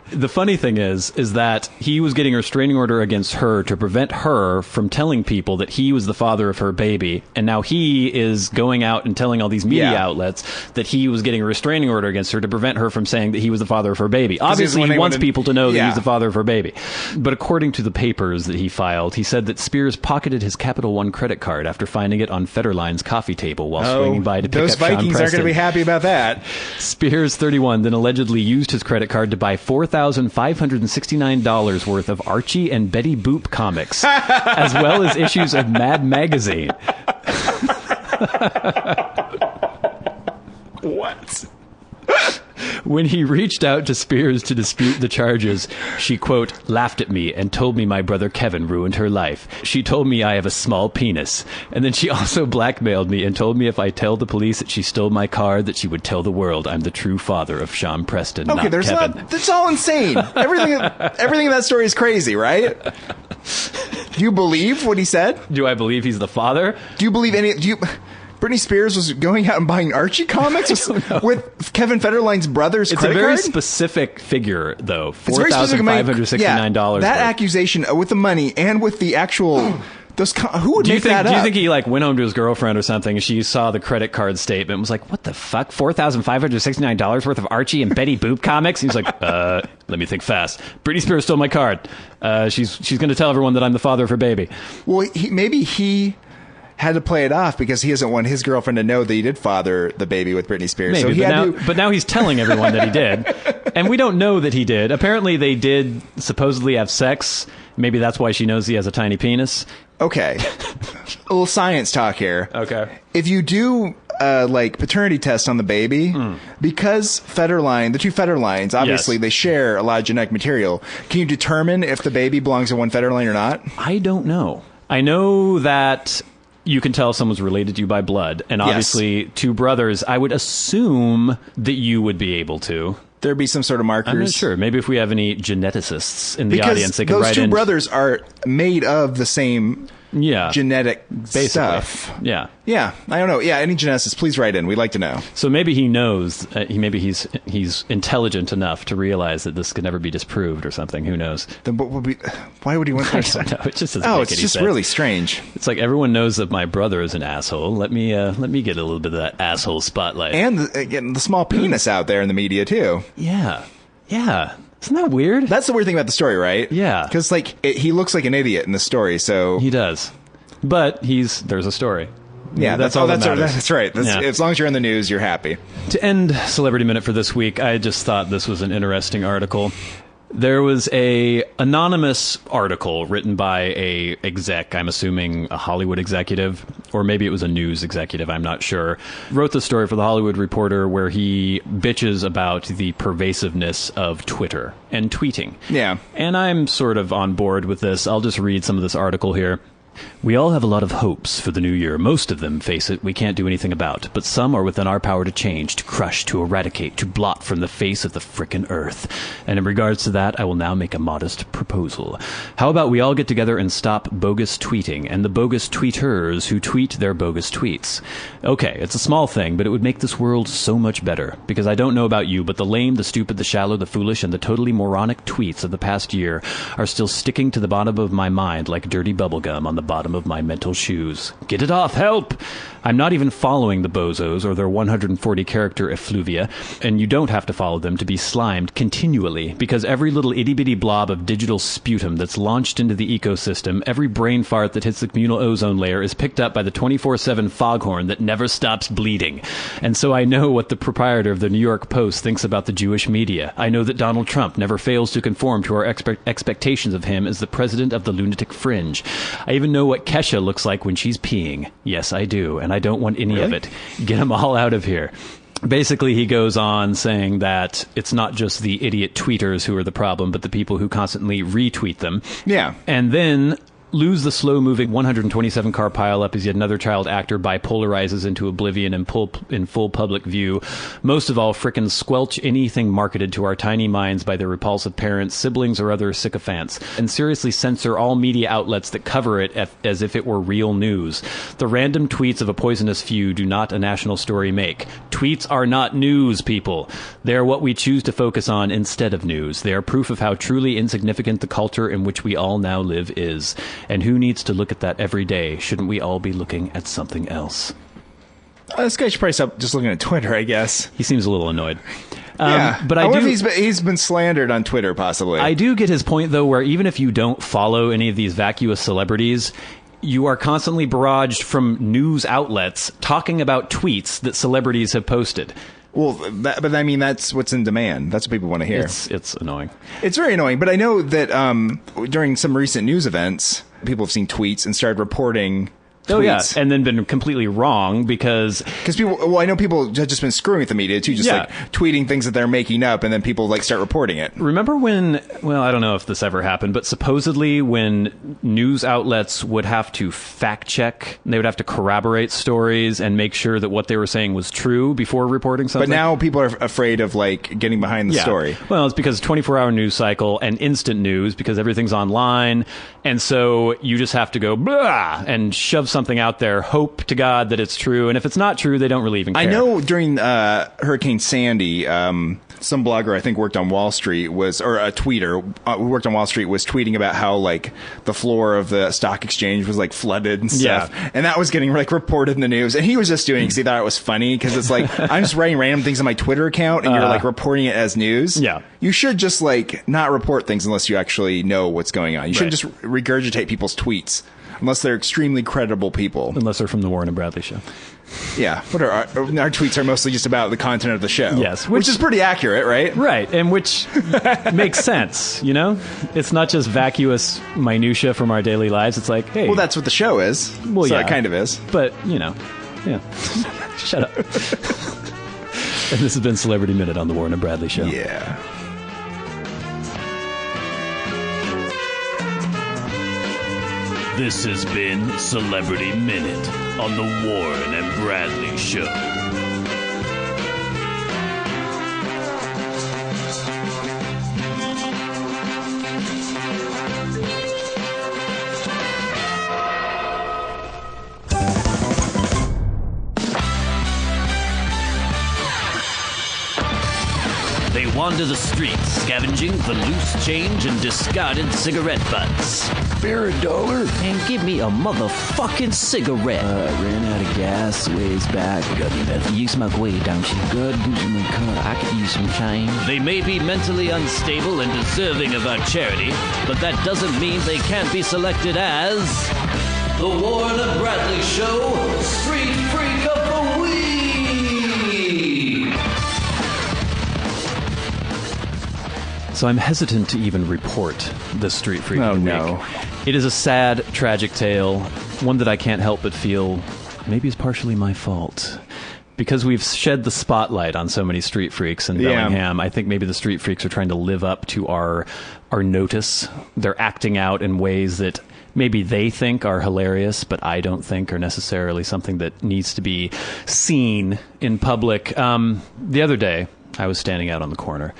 The funny thing is that he was getting a restraining order against her to prevent her from telling people that he was the father of her baby. And now he is going out and telling all these media outlets that he was getting a restraining order against her to prevent her from saying that he was the father of her baby. Obviously, he wants people to know that he's the father of her baby. But according to the papers that he filed, he said that Spears pocketed his Capital One credit card after finding it on Federline's coffee table while swinging by to pick up Sean Preston. Those Vikings aren't going to be happy about that. Spears, 31, then allegedly used his credit card to buy $4,569 worth of Archie and Betty Boop comics, as well as issues of Mad Magazine. What? When he reached out to Spears to dispute the charges, she, quote, laughed at me and told me my brother Kevin ruined her life. She told me I have a small penis. And then she also blackmailed me and told me if I tell the police that she stole my car, that she would tell the world I'm the true father of Sean Preston, not Kevin. That's all insane. Everything in that story is crazy, right? Do you believe what he said? Do I believe he's the father? Do you believe Britney Spears was going out and buying Archie comics with Kevin Federline's brother's credit card? It's a very specific figure, though. $4,569. That accusation with the money and with the actual... who would make that up? Do you think he went home to his girlfriend or something and she saw the credit card statement and was like, what the fuck? $4,569 worth of Archie and Betty Boop comics? He's like, let me think fast. Britney Spears stole my card. She's going to tell everyone that I'm the father of her baby. Well, maybe he had to play it off because he doesn't want his girlfriend to know that he did father the baby with Britney Spears. Maybe, but now he's telling everyone that he did. And we don't know that he did. Apparently they did supposedly have sex. Maybe that's why she knows he has a tiny penis. Okay. A little science talk here. Okay. If you do paternity test on the baby, because the two Federlines, obviously they share a lot of genetic material, can you determine if the baby belongs to one Federline or not? I don't know. I know that you can tell someone's related to you by blood. And obviously, two brothers, I would assume that you would be able to. There'd be some sort of markers. I'm not sure. Maybe if we have any geneticists in the audience, they could write in. Because those two brothers are made of the same genetic stuff. Yeah. Yeah. I don't know. Yeah. Any geneticists, please write in. We'd like to know. So maybe he knows. Maybe he's intelligent enough to realize that this could never be disproved or something. Who knows? Then why would he want to? I don't know. It just doesn't make any sense. It's just really strange. It's like everyone knows that my brother is an asshole. Let me get a little bit of that asshole spotlight. And getting the small penis out there in the media too. Yeah. Yeah. Isn't that weird? That's the weird thing about the story, right? Yeah. Because he looks like an idiot in the story, so... He does. But there's a story. Yeah, that's all that matters. That's right. As long as you're in the news, you're happy. To end Celebrity Minute for this week, I just thought this was an interesting article. There was a anonymous article written by a exec, I'm assuming a Hollywood executive, or maybe it was a news executive, I'm not sure, wrote the story for The Hollywood Reporter where he bitches about the pervasiveness of Twitter and tweeting. Yeah. And I'm sort of on board with this. I'll just read some of this article here. We all have a lot of hopes for the new year. Most of them, face it, we can't do anything about. But some are within our power to change, to crush, to eradicate, to blot from the face of the frickin' earth. And in regards to that, I will now make a modest proposal. How about we all get together and stop bogus tweeting and the bogus tweeters who tweet their bogus tweets? Okay, it's a small thing, but it would make this world so much better. Because I don't know about you, but the lame, the stupid, the shallow, the foolish, and the totally moronic tweets of the past year are still sticking to the bottom of my mind like dirty bubblegum on the bottom of my mental shoes. Get it off, help! I'm not even following the bozos or their 140-character effluvia, and you don't have to follow them to be slimed continually, because every little itty-bitty blob of digital sputum that's launched into the ecosystem, every brain fart that hits the communal ozone layer is picked up by the 24/7 foghorn that never stops bleeding. And so I know what the proprietor of the New York Post thinks about the Jewish media. I know that Donald Trump never fails to conform to our expectations of him as the president of the lunatic fringe. I even know what Kesha looks like when she's peeing. Yes, I do, and I don't want any of it. Get them all out of here. Basically, he goes on saying that it's not just the idiot tweeters who are the problem, but the people who constantly retweet them. Yeah. And then lose the slow-moving 127-car pileup as yet another child actor bipolarizes into oblivion in full public view. Most of all, frickin' squelch anything marketed to our tiny minds by their repulsive parents, siblings, or other sycophants, and seriously censor all media outlets that cover it as if it were real news. The random tweets of a poisonous few do not a national story make. Tweets are not news, people. They are what we choose to focus on instead of news. They are proof of how truly insignificant the culture in which we all now live is. And who needs to look at that every day? Shouldn't we all be looking at something else? This guy should probably stop just looking at Twitter, I guess. He seems a little annoyed. Yeah, but I wonder if he's been slandered on Twitter, possibly. I do get his point, though, where even if you don't follow any of these vacuous celebrities, you are constantly barraged from news outlets talking about tweets that celebrities have posted. Well, but I mean, that's what's in demand. That's what people want to hear. It's annoying. It's very annoying. But I know that during some recent news events, people have seen tweets and started reporting tweets. Oh, yeah, and then been completely wrong because people, well, I know people have just been screwing with the media, too, just like tweeting things that they're making up, and then people like start reporting it. Remember when, well, I don't know if this ever happened, but supposedly when news outlets would have to fact check, they would have to corroborate stories and make sure that what they were saying was true before reporting something. But now people are afraid of like getting behind the story. Well, it's because 24-hour news cycle and instant news because everything's online, and so you just have to go blah and shove something out there, hope to God that it's true, and if it's not true, they don't really even care. I know during Hurricane Sandy, some blogger I think worked on Wall Street or a tweeter who worked on Wall Street was tweeting about how like the floor of the stock exchange was like flooded and stuff, and that was getting like reported in the news, and he was just doing it because he thought it was funny because it's like I'm just writing random things on my Twitter account and you're like reporting it as news. Yeah, you should just like not report things unless you actually know what's going on. You shouldn't just regurgitate people's tweets. Unless they're extremely credible people. Unless they're from the Warren and Bradley show. Yeah. What are our tweets are mostly just about the content of the show. Yes. Which is pretty accurate, right? Right. And which makes sense, you know? It's not just vacuous minutia from our daily lives. It's like, hey. Well, that's what the show is. Well, so it kind of is. But, you know, yeah. Shut up. And this has been Celebrity Minute on the Warren and Bradley show. Yeah. This has been Celebrity Minute on the Warren and Bradley Show. They wander the streets, scavenging for loose change and discarded cigarette butts. Bear $1 and give me a motherfucking cigarette. I ran out of gas ways back. Got any meth? You smoke weed, don't you? Good, in my car. I could use some change. They may be mentally unstable and deserving of our charity, but that doesn't mean they can't be selected as the Warren and Bradley Show Street Freak of the Week. So I'm hesitant to even report this Street Freak of the Week. No. It is a sad, tragic tale, one that I can't help but feel maybe is partially my fault. Because we've shed the spotlight on so many street freaks in Bellingham, I think maybe the street freaks are trying to live up to our notice. They're acting out in ways that maybe they think are hilarious, but I don't think are necessarily something that needs to be seen in public. The other day, I was standing out on the corner.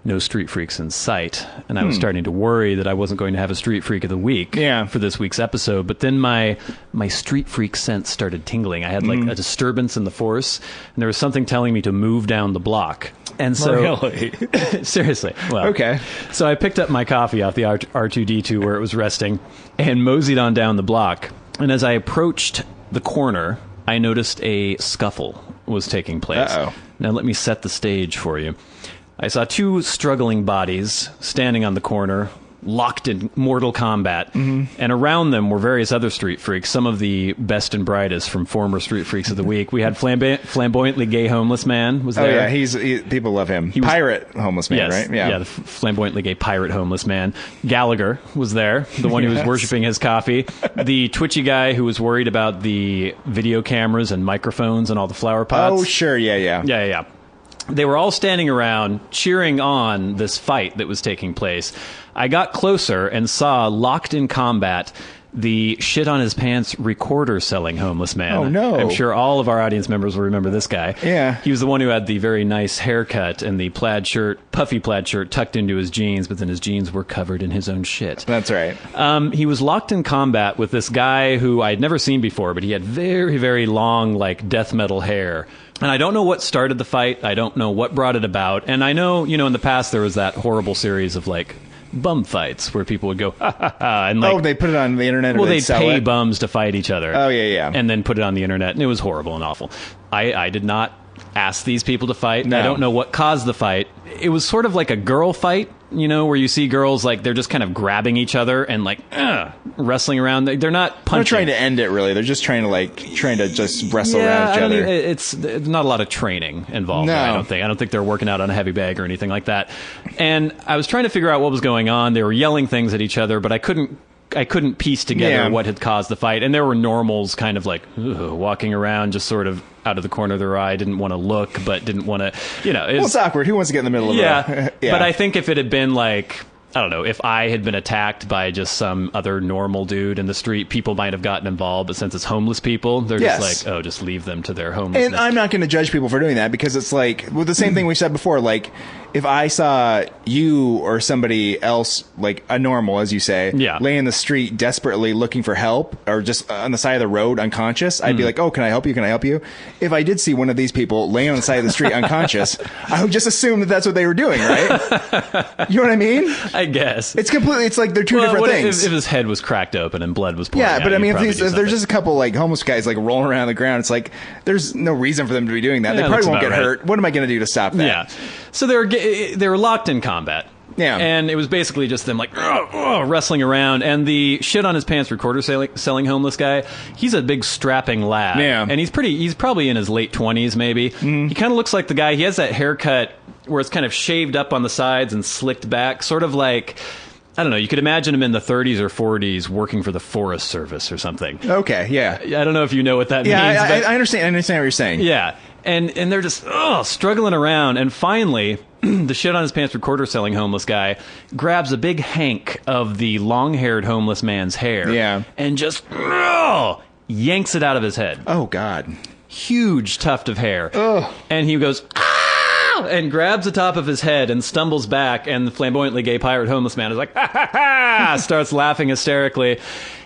No street freaks in sight. And I was starting to worry that I wasn't going to have a street freak of the week for this week's episode. But then my street freak sense started tingling. I had like a disturbance in the force, and there was something telling me to move down the block. And so, really? Seriously. Well, okay. So I picked up my coffee off the R2D2 where it was resting and moseyed on down the block. And as I approached the corner, I noticed a scuffle was taking place. Uh-oh. Now let me set the stage for you. I saw two struggling bodies standing on the corner, locked in mortal combat, and around them were various other street freaks, some of the best and brightest from former Street Freaks of the Week. We had flamboyantly gay homeless man was there. Oh, yeah, people love him. Pirate homeless man, yes, right? Yeah, the flamboyantly gay pirate homeless man. Gallagher was there, the one who was worshiping his coffee. The twitchy guy who was worried about the video cameras and microphones and all the flower pots. Oh, sure, yeah. They were all standing around cheering on this fight that was taking place. I got closer and saw, locked in combat, the shit on his pants recorder selling homeless man. Oh, no. I'm sure all of our audience members will remember this guy. Yeah. He was the one who had the very nice haircut and the plaid shirt, puffy plaid shirt tucked into his jeans, but then his jeans were covered in his own shit. That's right. He was locked in combat with this guy who I had never seen before, but he had very, very long, like, death metal hair. And I don't know what started the fight. I don't know what brought it about. And I know, in the past there was that horrible series of, like, bum fights where people would go, ha, ha, ha. And, like, they put it on the internet. Well, they'd pay bums to fight each other. Oh, yeah. And then put it on the internet. And it was horrible and awful. I did not ask these people to fight. No. I don't know what caused the fight. It was sort of like a girl fight, where you see girls, like, they're just kind of grabbing each other and, like, wrestling around. They're not punching. They're trying to end it, really. They're just trying to just wrestle around each other. It's not a lot of training involved. No. I don't think they're working out on a heavy bag or anything like that. And I was trying to figure out what was going on. They were yelling things at each other, but I couldn't piece together what had caused the fight. And there were normals kind of like walking around just sort of out of the corner of their eye, didn't want to look, but didn't want to, it's awkward. Who wants to get in the middle of it? Yeah. But I think if it had been like, I don't know, if I had been attacked by just some other normal dude in the street, people might have gotten involved. But since it's homeless people, they're just like, just leave them to their homelessness. And I'm not going to judge people for doing that, because it's like, well, the same thing we said before, like, if I saw you or somebody else, like a normal, as you say, lay in the street desperately looking for help, or just on the side of the road unconscious, I'd be like, oh, can I help you? Can I help you? If I did see one of these people laying on the side of the street unconscious, I would just assume that that's what they were doing, right? You know what I mean? I guess. It's like they're two different things. If his head was cracked open and blood was pouring out, but I mean, if there's just a couple like homeless guys like rolling around the ground, it's like there's no reason for them to be doing that. They probably won't get hurt. What am I going to do to stop that? Yeah. So they were locked in combat. Yeah. And it was basically just them like wrestling around. And the shit on his pants recorder selling homeless guy, he's a big strapping lad. Yeah. And he's probably in his late 20s maybe. Mm-hmm. He kind of looks like the guy, he has that haircut where it's kind of shaved up on the sides and slicked back, sort of like, I don't know, you could imagine him in the 30s or 40s working for the Forest Service or something. Okay, yeah. I don't know if you know what that means. Yeah, I understand what you're saying. Yeah. And they're just struggling around. And finally, the shit on his pants recorder selling homeless guy grabs a big hank of the long-haired homeless man's hair. Yeah. And just yanks it out of his head. Oh, God. Huge tuft of hair. Ugh. And he goes, and grabs the top of his head and stumbles back, and the flamboyantly gay pirate homeless man is like, ha ha ha, starts laughing hysterically.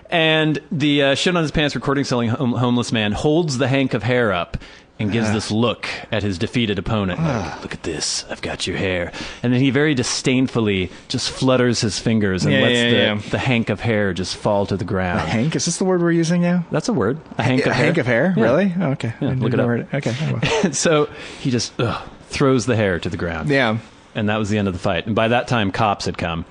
And the shit on his pants recording selling homeless man holds the hank of hair up and gives this look at his defeated opponent. Like, look at this, I've got your hair. And then he very disdainfully just flutters his fingers and lets the hank of hair just fall to the ground. A hank? Is this the word we're using now? That's a word. A hank of hair. A hank of hair? Yeah. Really? Oh, okay. Yeah, look it up. Okay. So he just throws the hair to the ground. Yeah. And that was the end of the fight. And by that time, cops had come.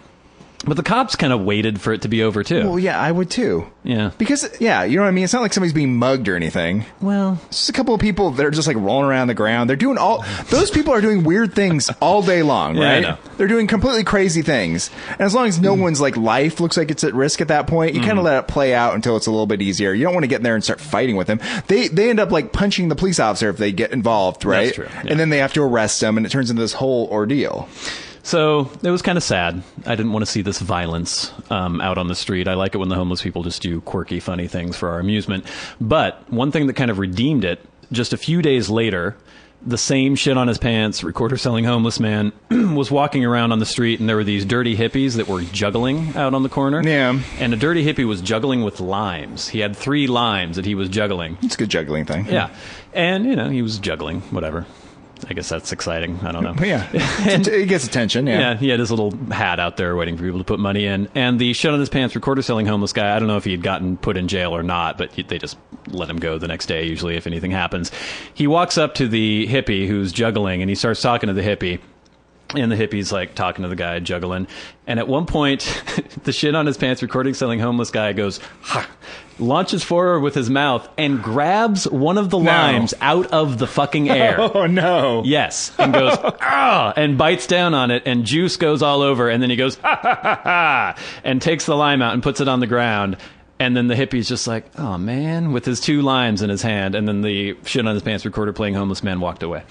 But the cops kind of waited for it to be over, too. Well, yeah, I would, too. Yeah. Because, you know what I mean? It's not like somebody's being mugged or anything. Well, it's just a couple of people that are just, like, rolling around the ground. They're doing those people are doing weird things all day long, right? I know. They're doing completely crazy things. And as long as no one's, like, life looks like it's at risk at that point, you kind of let it play out until it's a little bit easier. You don't want to get in there and start fighting with them. They end up, like, punching the police officer if they get involved, right? That's true. Yeah. And then they have to arrest them, and it turns into this whole ordeal. So it was kind of sad. I didn't want to see this violence out on the street. I like it when the homeless people just do quirky, funny things for our amusement. But one thing that kind of redeemed it, just a few days later, the same shit on his pants, recorder-selling homeless man was walking around on the street, and there were these dirty hippies that were juggling out on the corner. Yeah. And a dirty hippie was juggling with limes. He had 3 limes that he was juggling. It's a good juggling thing. Yeah. And, he was juggling, whatever. I guess that's exciting. I don't know. Yeah. It gets attention, yeah. Yeah, he had his little hat out there waiting for people to put money in. And the shit on his pants recorder-selling homeless guy, I don't know if he had gotten put in jail or not, but they just let him go the next day, usually, if anything happens. He walks up to the hippie who's juggling, and he starts talking to the hippie. And the hippie's like talking to the guy juggling. And at one point, the shit on his pants recording-selling homeless guy goes, ha, launches forward with his mouth and grabs one of the limes out of the fucking air. Oh, no. Yes. And goes, ah, and bites down on it, and juice goes all over. And then he goes, ha, ha, ha, ha, and takes the lime out and puts it on the ground. And then the hippie's just like, oh, man, with his 2 limes in his hand. And then the shit on his pants recorder playing homeless man walked away.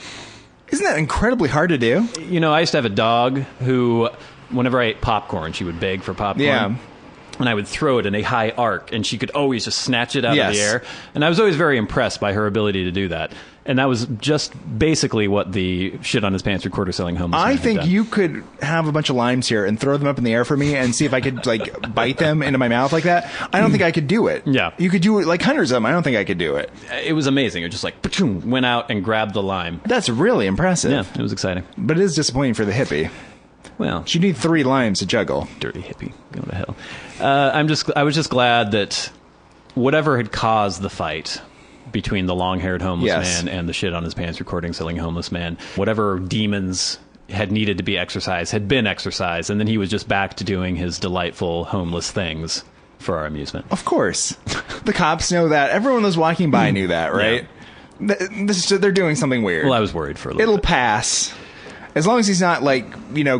Isn't that incredibly hard to do? I used to have a dog who, whenever I ate popcorn, she would beg for popcorn. Yeah. And I would throw it in a high arc, and she could always just snatch it out of the air. And I was always very impressed by her ability to do that. And that was just basically what the shit on his pants recorder-selling homeless man I had think done. you could have a bunch of limes here and throw them up in the air for me and see if I could, bite them into my mouth like that. I don't think I could do it. Yeah. You could do it, hundreds of them. I don't think I could do it. It was amazing. It just pa-choom, went out and grabbed the lime. That's really impressive. Yeah, it was exciting. But it is disappointing for the hippie. Well, you need 3 limes to juggle. Dirty hippie. Go to hell. I was just glad that whatever had caused the fight between the long-haired homeless man and the shit on his pants recording-selling homeless man, whatever demons had needed to be exorcised had been exorcised, and then he was just back to doing his delightful homeless things for our amusement. Of course. The cops know that. Everyone was walking by knew that, right? Yeah. They're doing something weird. Well, I was worried for a little bit. It'll pass. As long as he's not,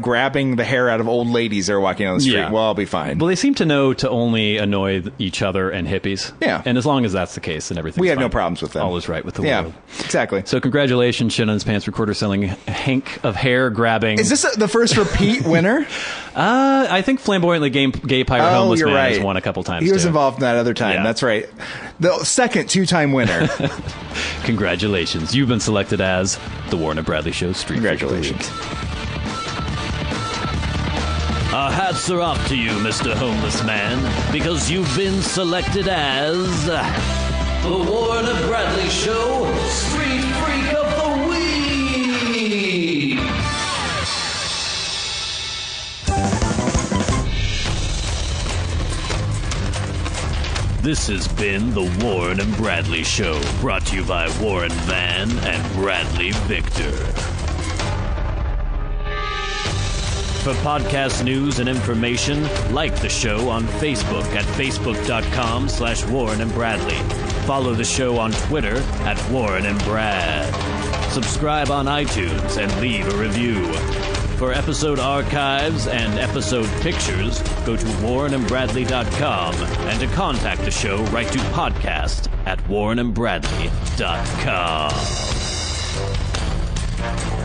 grabbing the hair out of old ladies that are walking on the street, well, I'll be fine. Well, they seem to know to only annoy each other and hippies. Yeah. And as long as that's the case, then everything's We have fine. no problems with them. All is right with the world. Yeah, exactly. So congratulations, shit on his pants recorder-selling hank of hair grabbing. Is this the first repeat winner? I think flamboyantly gay pirate homeless man has won a couple times. He was too. involved in that other time. Yeah. That's right. The second 2-time winner. Congratulations. You've been selected as the Warren and Bradley Show Street Congratulations. Our hats are off to you, Mr. Homeless Man, because you've been selected as the Warren and Bradley Show Street Freak of the Week. This has been the Warren and Bradley Show, brought to you by Warren Van and Bradley Victor. For podcast news and information, like the show on Facebook at facebook.com/Warren and Bradley. Follow the show on Twitter at Warren and Brad. Subscribe on iTunes and leave a review. For episode archives and episode pictures, go to warrenandbradley.com, and to contact the show, write to podcast@warrenandbradley.com.